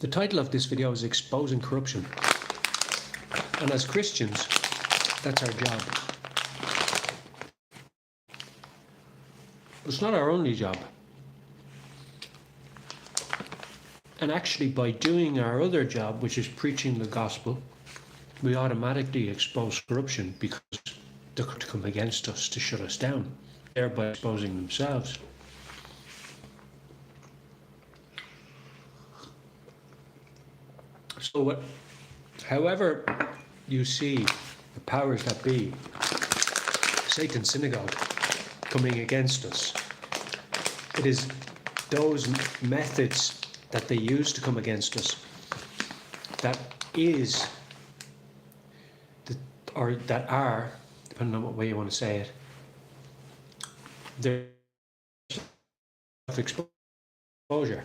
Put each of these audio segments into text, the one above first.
The title of this video is Exposing Corruption. And as Christians, that's our job. It's not our only job. And actually, by doing our other job, which is preaching the gospel, we automatically expose corruption because they're going to come against us to shut us down, thereby exposing themselves. So, however you see the powers that be, Satan's synagogue, coming against us, it is those methods that they use to come against us that is, or that are, depending on what way you want to say it, their exposure.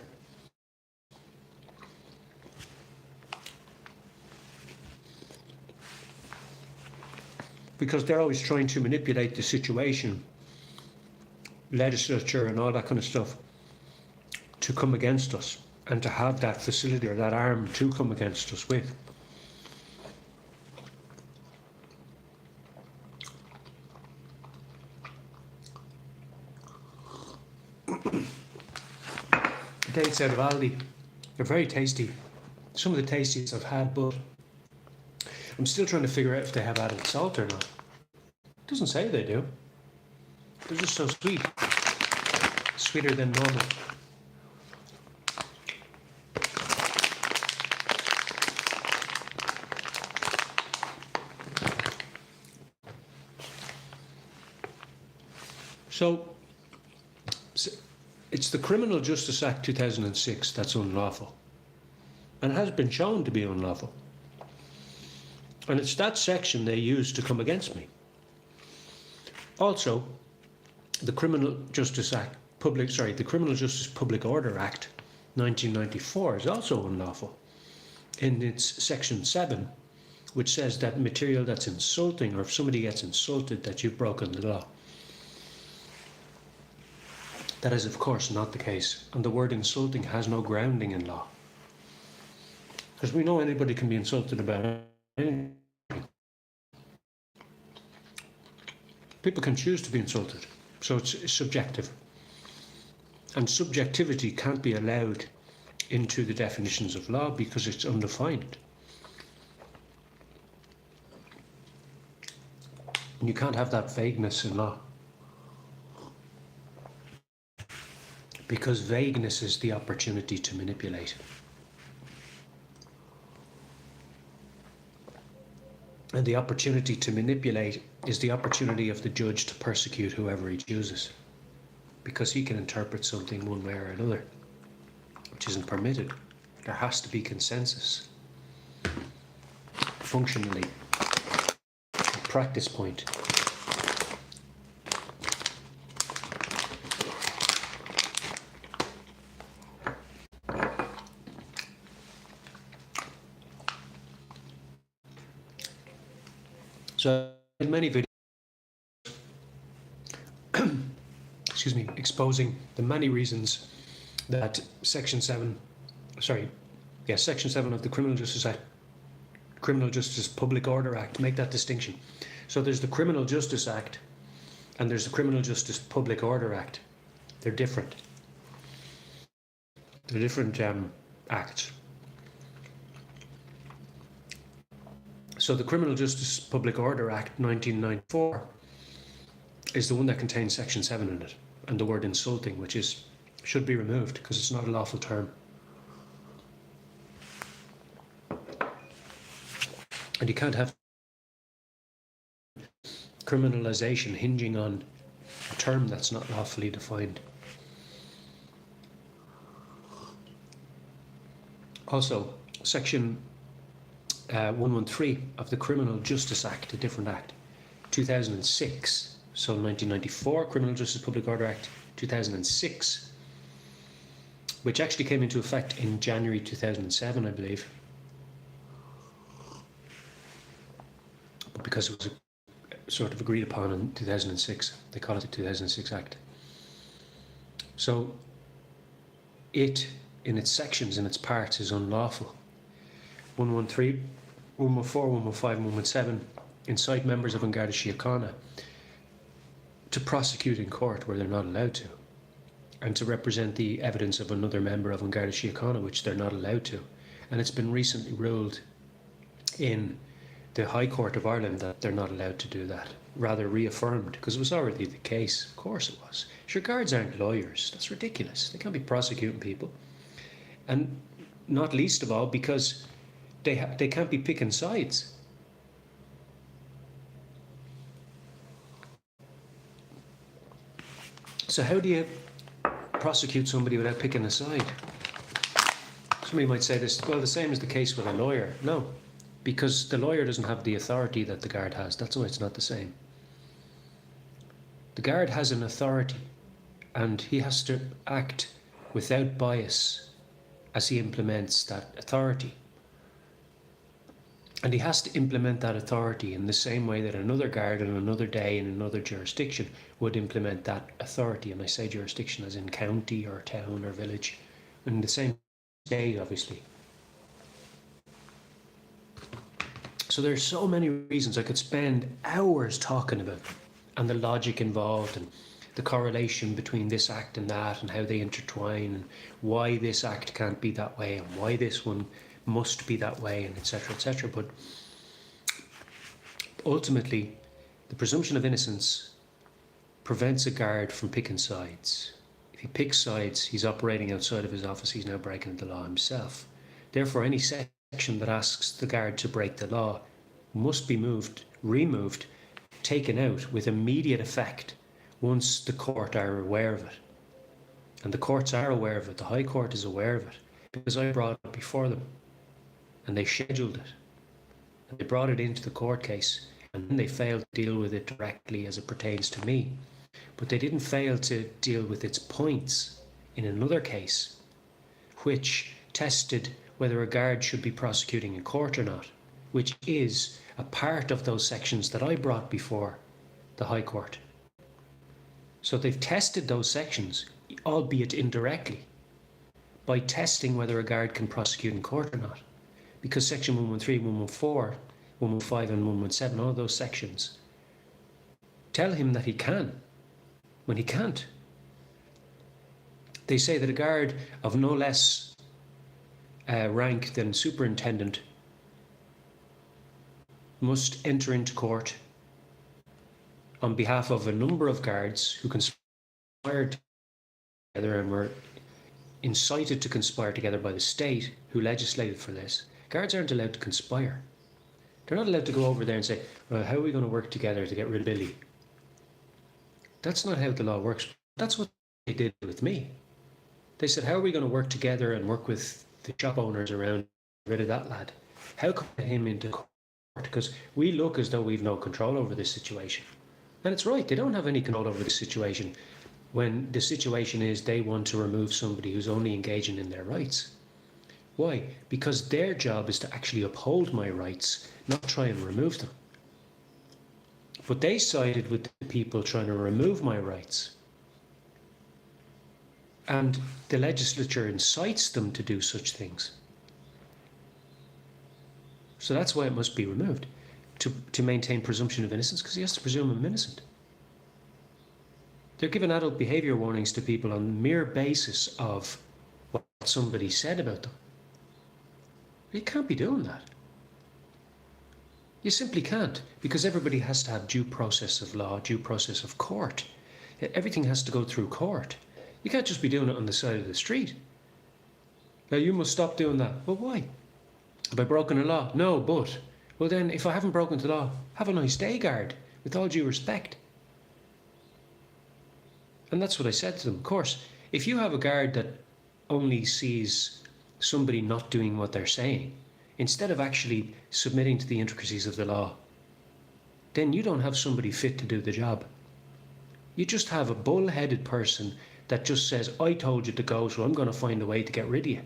Because they're always trying to manipulate the situation, legislature and all that kind of stuff, to come against us and to have that facility or that arm to come against us with. The dates out of Aldi, they're very tasty. Some of the tastiest I've had, but I'm still trying to figure out if they have added salt or not. It doesn't say they do. They're just so sweet. Sweeter than normal. So, it's the Criminal Justice Act 2006 that's unlawful. And has been shown to be unlawful. And it's that section they use to come against me. Also, the Criminal Justice Public Order Act 1994 is also unlawful in its section 7, which says that material that's insulting, or if somebody gets insulted, that you've broken the law. That is, of course, not the case, and the word insulting has no grounding in law. Because we know anybody can be insulted about anything. People can choose to be insulted, so it's subjective. And subjectivity can't be allowed into the definitions of law because it's undefined. And you can't have that vagueness in law. Because vagueness is the opportunity to manipulate. And the opportunity to manipulate is the opportunity of the judge to persecute whoever he chooses. Because he can interpret something one way or another, which isn't permitted. There has to be consensus. Functionally, a practice point. So, in many videos, exposing the many reasons that Section 7 of the Criminal Justice Public Order Act, make that distinction. So there's the Criminal Justice Act and there's the Criminal Justice Public Order Act. They're different. They're different acts. So the Criminal Justice Public Order Act 1994 is the one that contains Section 7 in it, and the word insulting, which should be removed because it's not a lawful term. And you can't have criminalisation hinging on a term that's not lawfully defined. Also, Section 113 of the Criminal Justice Act, a different act, 2006, so 1994, Criminal Justice Public Order Act 2006, which actually came into effect in January 2007, I believe. But because it was sort of agreed upon in 2006, they call it the 2006 Act. So it in its sections, in its parts, is unlawful. 113, 114, 115, 117 incite members of An Garda Síochána to prosecute in court where they're not allowed to, and to represent the evidence of another member of An Garda Síochána, which they're not allowed to. And it's been recently ruled in the High Court of Ireland that they're not allowed to do that, rather reaffirmed, because it was already the case. Of course it was. Sure, guards aren't lawyers. That's ridiculous. They can't be prosecuting people. And not least of all because they can't be picking sides. So how do you prosecute somebody without picking a side? Somebody might say this, well, the same is the case with a lawyer. No, because the lawyer doesn't have the authority that the guard has. That's why it's not the same. The guard has an authority, and he has to act without bias as he implements that authority. And he has to implement that authority in the same way that another guard on another day in another jurisdiction would implement that authority. And I say jurisdiction as in county or town or village, in the same state, obviously. So there's so many reasons I could spend hours talking about, and the logic involved, and the correlation between this act and that, and how they intertwine, and why this act can't be that way, and why this one must be that way, and etc., etc. But ultimately, the presumption of innocence prevents a guard from picking sides. If he picks sides, he's operating outside of his office. He's now breaking the law himself. Therefore, any section that asks the guard to break the law must be removed, taken out with immediate effect once the court are aware of it. And the courts are aware of it. The High Court is aware of it, because I brought it before them. And they scheduled it, and they brought it into the court case, and then they failed to deal with it directly as it pertains to me. But they didn't fail to deal with its points in another case, which tested whether a guard should be prosecuting in court or not, which is a part of those sections that I brought before the High Court. So they've tested those sections, albeit indirectly, by testing whether a guard can prosecute in court or not. Because section 113, 114, 115 and 117, all those sections tell him that he can, when he can't. They say that a guard of no less rank than superintendent must enter into court on behalf of a number of guards who conspired together and were incited to conspire together by the state who legislated for this. Guards aren't allowed to conspire. They're not allowed to go over there and say, well, how are we going to work together to get rid of Billy? That's not how the law works. That's what they did with me. They said, how are we going to work together and work with the shop owners around to get rid of that lad? How can we get him into court? Because we look as though we've no control over this situation. And it's right, they don't have any control over this situation when the situation is they want to remove somebody who's only engaging in their rights. Why? Because their job is to actually uphold my rights, not try and remove them. But they sided with the people trying to remove my rights. And the legislature incites them to do such things. So that's why it must be removed, to maintain presumption of innocence, because he has to presume I'm innocent. They're giving adult behaviour warnings to people on the mere basis of what somebody said about them. You can't be doing that. You simply can't, because everybody has to have due process of law, due process of court. Everything has to go through court. You can't just be doing it on the side of the street. Now, you must stop doing that. Well, why? Have I broken a law? No, but. Well then, if I haven't broken the law, have a nice day, guard, with all due respect. And that's what I said to them. Of course, if you have a guard that only sees somebody not doing what they're saying, instead of actually submitting to the intricacies of the law, then you don't have somebody fit to do the job. You just have a bull-headed person that just says, I told you to go, so I'm going to find a way to get rid of you.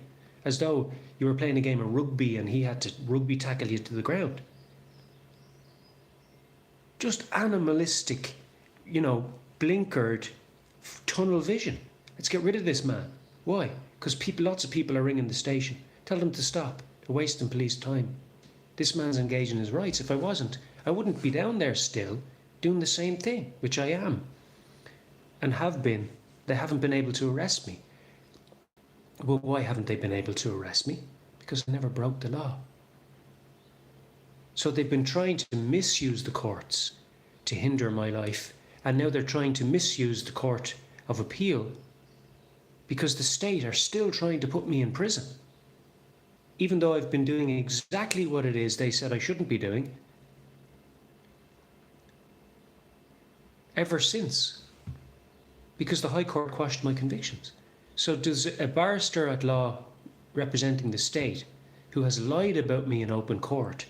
As though you were playing a game of rugby and he had to rugby tackle you to the ground. Just animalistic, blinkered tunnel vision. Let's get rid of this man. Why? Because lots of people are ringing the station. Tell them to stop. They're wasting police time. This man's engaging his rights. If I wasn't, I wouldn't be down there still doing the same thing, which I am and have been. They haven't been able to arrest me. Well, why haven't they been able to arrest me? Because I never broke the law. So they've been trying to misuse the courts to hinder my life, and now they're trying to misuse the Court of Appeal because the state are still trying to put me in prison, even though I've been doing exactly what it is they said I shouldn't be doing ever since, because the High Court quashed my convictions. So does a barrister at law representing the state who has lied about me in open court,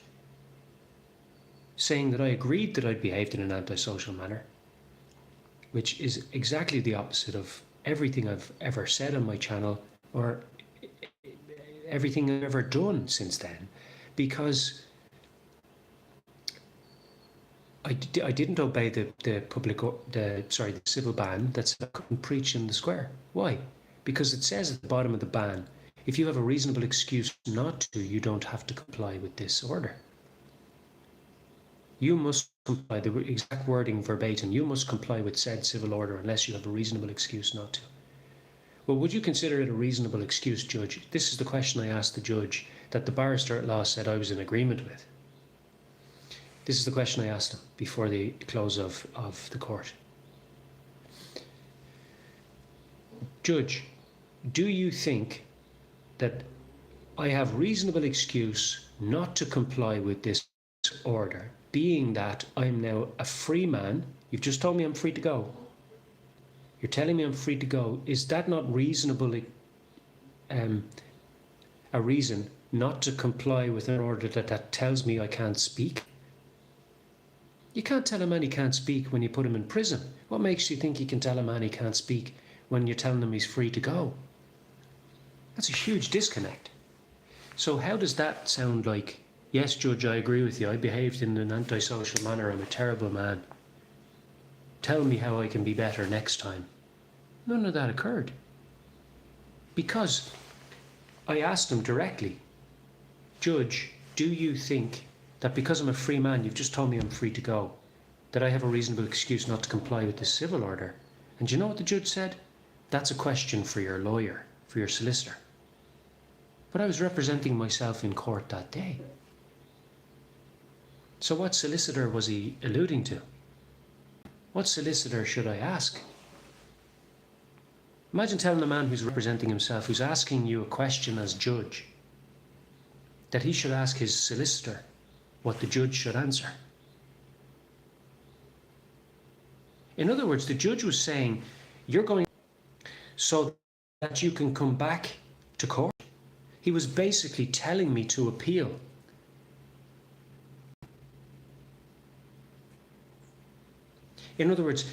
saying that I agreed that I'd behaved in an antisocial manner, which is exactly the opposite of everything I've ever said on my channel or everything I've ever done since then, because I didn't obey the civil ban that said I couldn't preach in the square. Why? Because it says at the bottom of the ban, if you have a reasonable excuse not to, you don't have to comply with this order. You must comply, the exact wording verbatim, you must comply with said civil order unless you have a reasonable excuse not to. Well, would you consider it a reasonable excuse, Judge? This is the question I asked the judge that the barrister at law said I was in agreement with. This is the question I asked him before the close of the court. Judge, do you think that I have reasonable excuse not to comply with this order, being that I'm now a free man? You've just told me I'm free to go. You're telling me I'm free to go. Is that not reasonably a reason not to comply with an order that tells me I can't speak? You can't tell a man he can't speak when you put him in prison. What makes you think you can tell a man he can't speak when you're telling him he's free to go? That's a huge disconnect. So how does that sound like, yes, Judge, I agree with you. I behaved in an antisocial manner. I'm a terrible man. Tell me how I can be better next time. None of that occurred. Because I asked him directly, Judge, do you think that because I'm a free man, you've just told me I'm free to go, that I have a reasonable excuse not to comply with this civil order? And do you know what the judge said? That's a question for your lawyer, for your solicitor. But I was representing myself in court that day. So what solicitor was he alluding to? What solicitor should I ask? Imagine telling a man who's representing himself, who's asking you a question as judge, that he should ask his solicitor what the judge should answer. In other words, the judge was saying, you're going so that you can come back to court. He was basically telling me to appeal. In other words,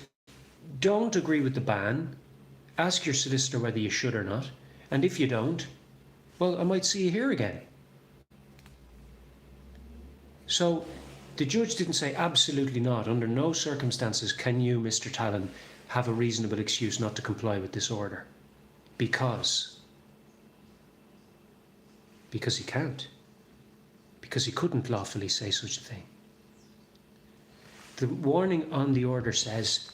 don't agree with the ban. Ask your solicitor whether you should or not. And if you don't, well, I might see you here again. So the judge didn't say absolutely not. Under no circumstances can you, Mr. Tallon, have a reasonable excuse not to comply with this order. Because he can't. Because he couldn't lawfully say such a thing. The warning on the order says,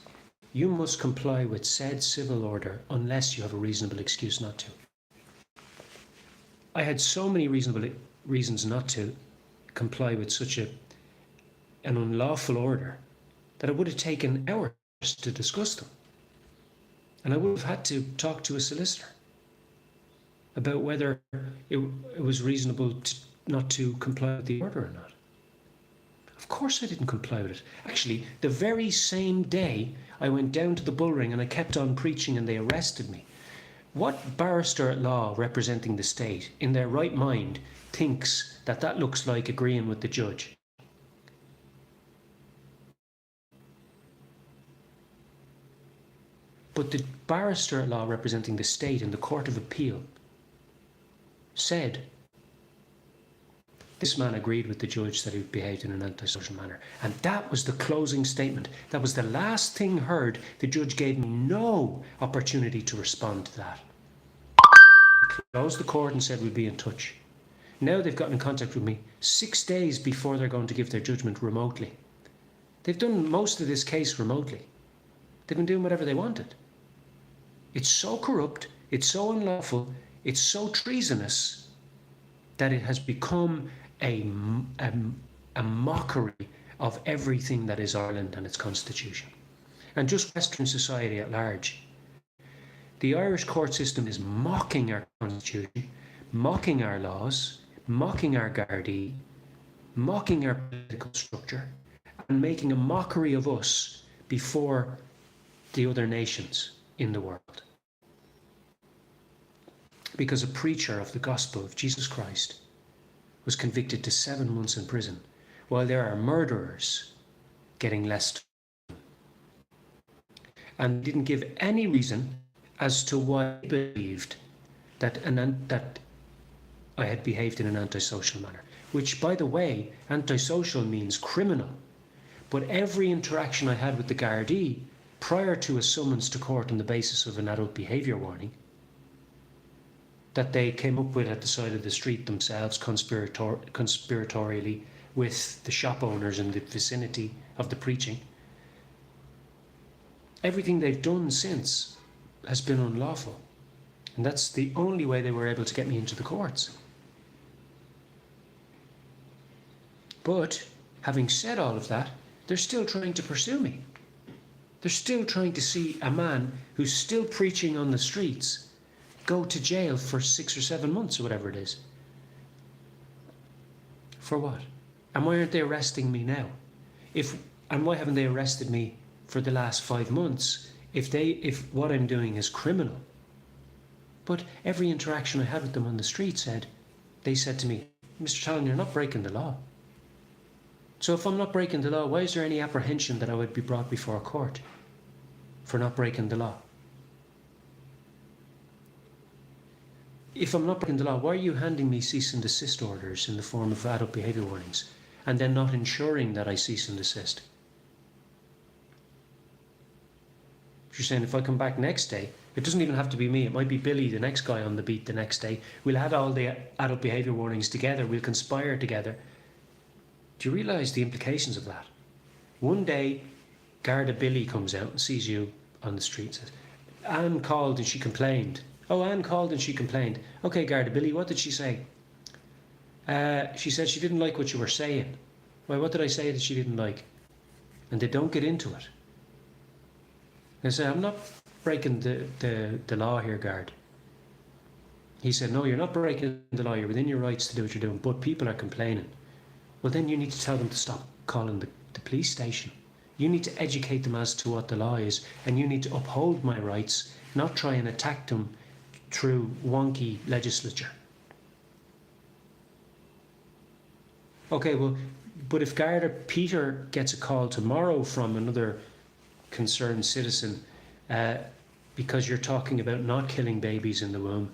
you must comply with said civil order unless you have a reasonable excuse not to. I had so many reasonable reasons not to comply with such an unlawful order that it would have taken hours to discuss them. And I would have had to talk to a solicitor about whether it was reasonable not to comply with the order or not. Of course I didn't comply with it. Actually, the very same day I went down to the bull ring and I kept on preaching and they arrested me. What barrister at law representing the state in their right mind thinks that that looks like agreeing with the judge? But the barrister at law representing the state in the Court of Appeal said this man agreed with the judge that he behaved in an antisocial manner. And that was the closing statement. That was the last thing heard. The judge gave me no opportunity to respond to that. closed the court and said we'll be in touch. Now they've gotten in contact with me 6 days before they're going to give their judgment remotely. They've done most of this case remotely. They've been doing whatever they wanted. It's so corrupt, it's so unlawful, it's so treasonous that it has become a mockery of everything that is Ireland and its constitution. And just Western society at large. The Irish court system is mocking our constitution, mocking our laws, mocking our Gardaí, mocking our political structure, and making a mockery of us before the other nations in the world. Because a preacher of the gospel of Jesus Christ was convicted to 7 months in prison, while there are murderers getting less time. And didn't give any reason as to why he believed that I had behaved in an antisocial manner. Which, by the way, antisocial means criminal. But every interaction I had with the Gardaí prior to a summons to court on the basis of an adult behaviour warning that they came up with at the side of the street themselves conspiratorially with the shop owners in the vicinity of the preaching, everything they've done since has been unlawful. And that's the only way they were able to get me into the courts. But, having said all of that, they're still trying to pursue me. They're still trying to see a man who's still preaching on the streets go to jail for 6 or 7 months or whatever it is. For what? And why aren't they arresting me now? And why haven't they arrested me for the last 5 months if what I'm doing is criminal? But every interaction I had with them on the street they said to me, Mr. Tallon, you're not breaking the law. So if I'm not breaking the law, why is there any apprehension that I would be brought before a court for not breaking the law? If I'm not breaking the law, why are you handing me cease and desist orders in the form of adult behaviour warnings and then not ensuring that I cease and desist? You're saying if I come back next day, it doesn't even have to be me, it might be Billy, the next guy on the beat the next day. We'll add all the adult behaviour warnings together, we'll conspire together. Do you realise the implications of that? One day, Garda Billy comes out and sees you on the street and says, Anne called and she complained. Oh, Anne called and she complained. Okay, Garda Billy, what did she say? She said she didn't like what you were saying. Why, what did I say that she didn't like? And they don't get into it. They say, I'm not breaking the law here, Guard. He said, no, you're not breaking the law. You're within your rights to do what you're doing, but people are complaining. Well, then you need to tell them to stop calling the police station. You need to educate them as to what the law is, and you need to uphold my rights, not try and attack them through wonky legislature. Okay, well, but if Garda Peter gets a call tomorrow from another concerned citizen because you're talking about not killing babies in the womb,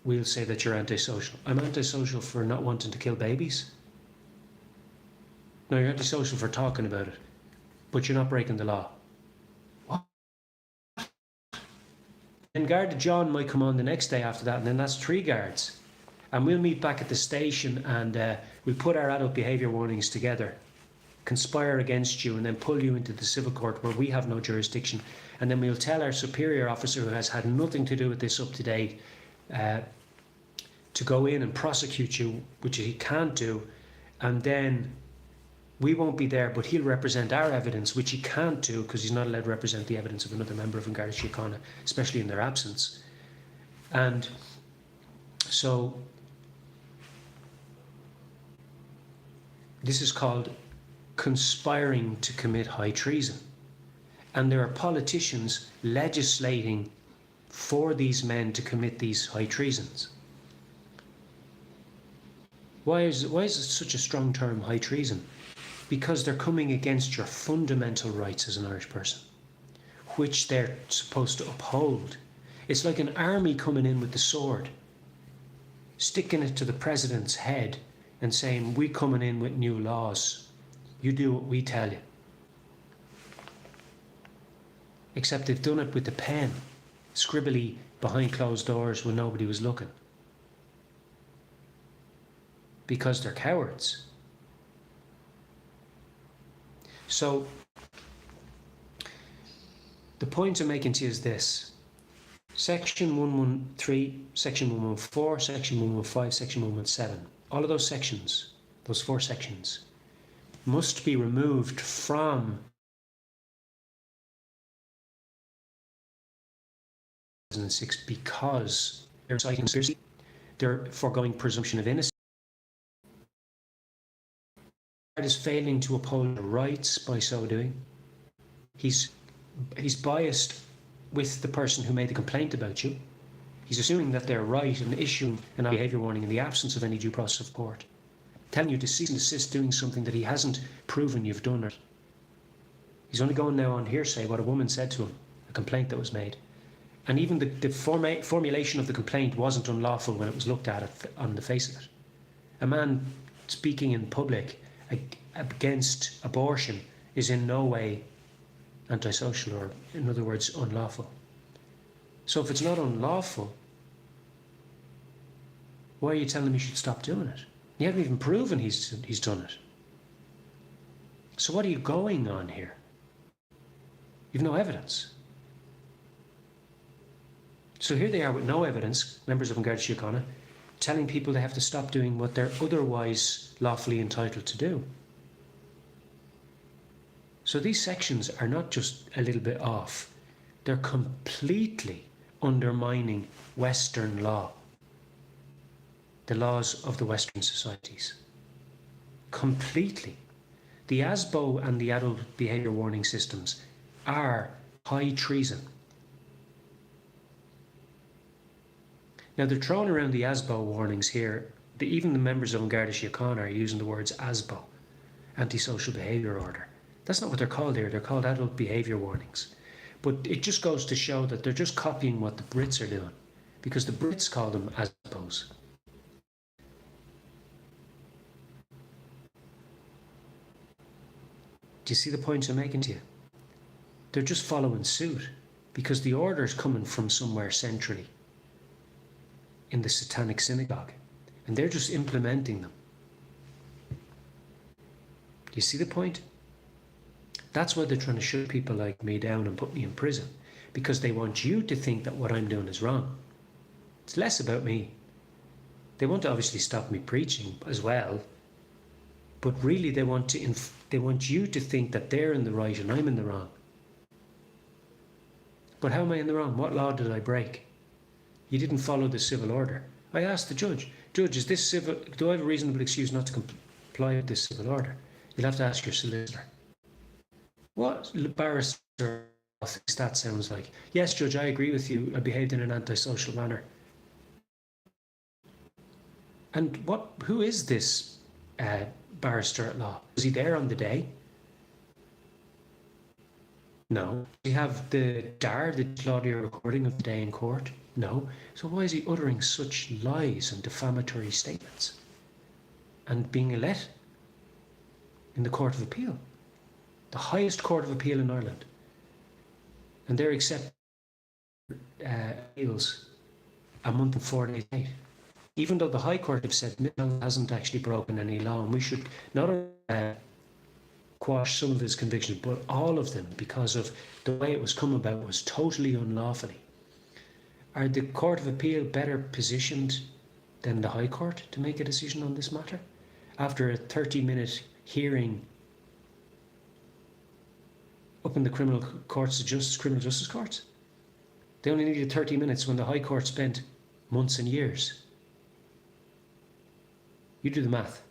we'll say that you're antisocial. I'm antisocial for not wanting to kill babies? No, you're antisocial for talking about it, but you're not breaking the law. What? And Garda John might come on the next day after that, and then that's 3 guards. And we'll meet back at the station and we'll put our adult behaviour warnings together, conspire against you, and then pull you into the civil court where we have no jurisdiction. And then we'll tell our superior officer, who has had nothing to do with this up to date, to go in and prosecute you, which he can't do. And then we won't be there, but he'll represent our evidence, which he can't do because he's not allowed to represent the evidence of another member of An Garda Síochána, especially in their absence. And so this is called conspiring to commit high treason. And there are politicians legislating for these men to commit these high treasons. Why is it such a strong term, high treason? Because they're coming against your fundamental rights as an Irish person, which they're supposed to uphold. It's like an army coming in with the sword, sticking it to the president's head and saying, we're coming in with new laws. You do what we tell you. Except they've done it with the pen. scribbly behind closed doors when nobody was looking. Because they're cowards. So, the point I'm making to you is this. Section 113, Section 114, Section 115, Section 117. All of those sections, those 4 sections, must be removed from 2006 because they're citing conspiracy, they're foregoing presumption of innocence. Is failing to uphold rights by so doing. He's biased with the person who made the complaint about you. He's assuming that they're right and issuing an behaviour warning in the absence of any due process of court, telling you to cease and desist doing something that he hasn't proven you've done it. He's only going now on hearsay what a woman said to him, a complaint that was made. And even the formulation of the complaint wasn't unlawful when it was looked at on the face of it. A man speaking in public against abortion is in no way antisocial, or in other words, unlawful. So if it's not unlawful, why are you telling him he should stop doing it? You haven't even proven he's done it. So what are you going on here? You've no evidence. So here they are with no evidence, members of An Garda Síochána, telling people they have to stop doing what they're otherwise lawfully entitled to do. So these sections are not just a little bit off, they're completely undermining Western law, the laws of the Western societies. Completely. The ASBO and the adult behaviour warning systems are high treason. Now they're throwing around the ASBO warnings here. Even the members of An Garda Síochána are using the words ASBO, antisocial behaviour order. That's not what they're called here. They're called adult behaviour warnings. But it just goes to show that they're just copying what the Brits are doing, because the Brits call them ASBOs. Do you see the points I'm making to you? They're just following suit because the order's coming from somewhere centrally in the Satanic Synagogue, and they're just implementing them. Do you see the point? That's why they're trying to shut people like me down and put me in prison, because they want you to think that what I'm doing is wrong. It's less about me. They want to obviously stop me preaching as well, but really they want you to think that they're in the right and I'm in the wrong. But how am I in the wrong? What law did I break? You didn't follow the civil order. I asked the judge, is this civil? Do I have a reasonable excuse not to comply with this civil order? You'll have to ask your solicitor. What barrister thinks that sounds like? Yes, Judge, I agree with you. I behaved in an antisocial manner. And who is this barrister at law? Was he there on the day? No. Does he have the DAR, the audio recording of the day in court? No. So why is he uttering such lies and defamatory statements and being let in the Court of Appeal? The highest court of appeal in Ireland, and they're accepting appeals a month and 4 days late, even though the High Court have said Mitchell hasn't actually broken any law, and we should not only quash some of his convictions, but all of them, because of the way it was come about was totally unlawfully. Are the Court of Appeal better positioned than the High Court to make a decision on this matter after a 30-minute hearing up in the criminal justice courts? They only needed 30 minutes when the High Court spent months and years. You do the math.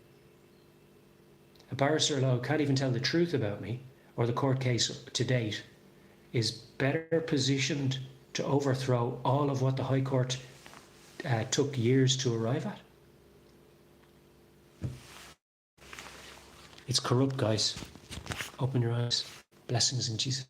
A barrister at law who can't even tell the truth about me or the court case to date is better positioned to overthrow all of what the High Court took years to arrive at. It's corrupt, guys. Open your eyes. Blessings in Jesus.